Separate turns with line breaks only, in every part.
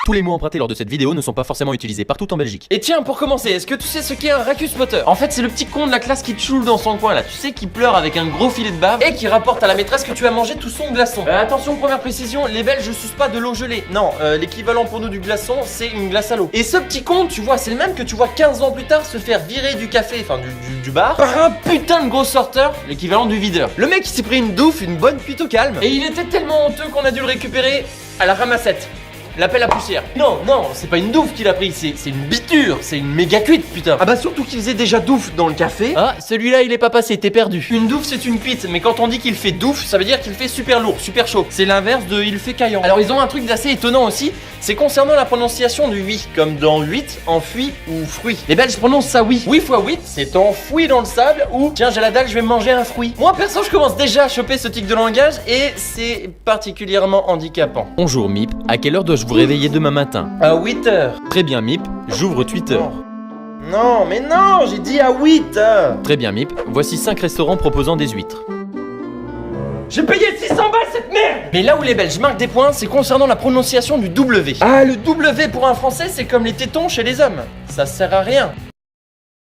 Tous les mots empruntés lors de cette vidéo ne sont pas forcément utilisés partout en Belgique.
Et tiens, pour commencer, est-ce que tu sais ce qu'est un racus moteur? En fait, c'est le petit con de la classe qui te choule dans son coin là, tu sais, qui pleure avec un gros filet de bave et qui rapporte à la maîtresse que tu as mangé tout son glaçon. Attention, première précision, les Belges sucent pas de l'eau gelée. Non, l'équivalent pour nous du glaçon, c'est une glace à l'eau. Et ce petit con, tu vois, c'est le même que tu vois 15 ans plus tard se faire virer du café, enfin du bar, par un putain de gros sorteur, l'équivalent du videur. Le mec, il s'est pris une douffe, une bonne cuite au calme, et il était tellement honteux qu'on a dû le récupérer à la ramassette. L'appel à poussière. Non, c'est pas une douffe qu'il a pris, c'est une biture, c'est une méga cuite, putain. Ah bah surtout qu'il faisait déjà douffe dans le café. Ah, celui-là il est pas passé, t'es perdu. Une douffe c'est une cuite, mais quand on dit qu'il fait douffe, ça veut dire qu'il fait super lourd, super chaud. C'est l'inverse de il fait caillant. Alors ils ont un truc d'assez étonnant aussi, c'est concernant la prononciation du oui, comme dans 8, enfui ou fruit. Les Belges prononcent ça oui. Oui fois 8, c'est enfoui dans le sable ou tiens j'ai la dalle, je vais manger un fruit. Moi perso je commence déjà à choper ce tic de langage et c'est particulièrement handicapant.
Bonjour Mip, à quelle heure dois-je vous réveiller demain matin?
À 8h.
Très bien Mip, j'ouvre Twitter.
Non, mais non, j'ai dit à 8h.
Très bien Mip, voici 5 restaurants proposant des huîtres.
J'ai payé 600 balles cette merde. Mais là où les Belges marquent des points, c'est concernant la prononciation du W. Ah, le W pour un Français, c'est comme les tétons chez les hommes. Ça sert à rien.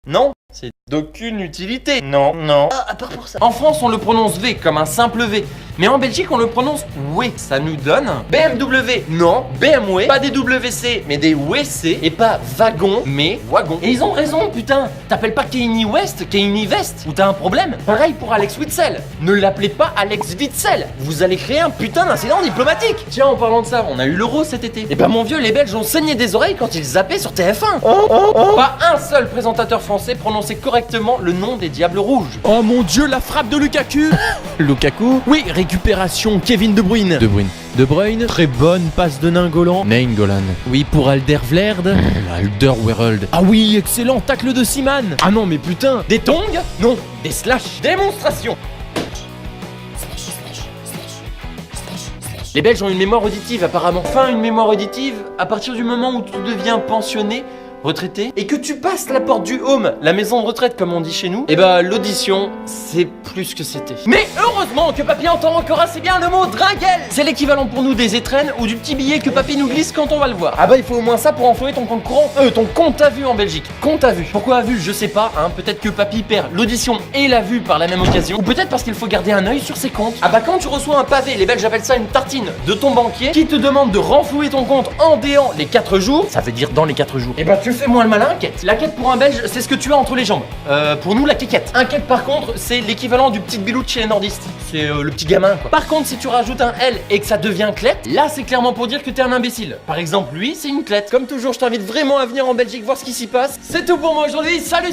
Non, c'est d'aucune utilité. Non. Ah, à part pour ça. En France, on le prononce V comme un simple V. Mais en Belgique, on le prononce WE. Ça nous donne BMW. Non, BMW. Pas des WC, mais des WC. Et pas wagon, mais wagon. Et ils ont raison, putain. T'appelles pas Kanye West, Kanye Vest. Ou t'as un problème? Pareil pour Alex Witzel. Ne l'appelez pas Alex Witzel. Vous allez créer un putain d'incident diplomatique. Tiens, en parlant de ça, on a eu l'Euro cet été. Et bah mon vieux, les Belges ont saigné des oreilles quand ils zappaient sur TF1. Pas un seul présentateur français prononçait correctement le nom des Diables Rouges.
Oh mon dieu, la frappe de Lukaku. Lukaku? Oui, récupération, Kevin De Bruyne. De Bruyne, très bonne passe de Nainggolan. Oui, pour Alderweireld. Alderweireld. Ah oui, excellent tacle de Seaman. Ah non, mais putain.
Des tongs? Non, des slash. Démonstration. Les Belges ont une mémoire auditive apparemment. Enfin, une mémoire auditive à partir du moment où tu deviens pensionné, retraité, et que tu passes la porte du home, la maison de retraite comme on dit chez nous, et bah l'audition, c'est plus ce que c'était. Mais heureusement que papy entend encore assez bien le mot dringuelle. C'est l'équivalent pour nous des étrennes ou du petit billet que papy nous glisse quand on va le voir. Ah bah il faut au moins ça pour enflouer ton compte courant, ton compte à vue en Belgique. Compte à vue. Pourquoi à vue? Je sais pas, hein, peut-être que papy perd l'audition et la vue par la même occasion, ou peut-être parce qu'il faut garder un œil sur ses comptes. Ah bah quand tu reçois un pavé, les Belges appellent ça une tartine, de ton banquier, qui te demande de renflouer ton compte en déant les 4 jours, ça veut dire dans les 4 jours, et bah tu fais moins le malin, quête. La quête pour un Belge, c'est ce que tu as entre les jambes. Pour nous, la quéquette. Un quête par contre, c'est l'équivalent du petit bilou de chez les nordistes. C'est le petit gamin quoi. Par contre, si tu rajoutes un L et que ça devient clette, là c'est clairement pour dire que t'es un imbécile. Par exemple, lui, c'est une clette. Comme toujours, je t'invite vraiment à venir en Belgique voir ce qui s'y passe. C'est tout pour moi aujourd'hui. Salut!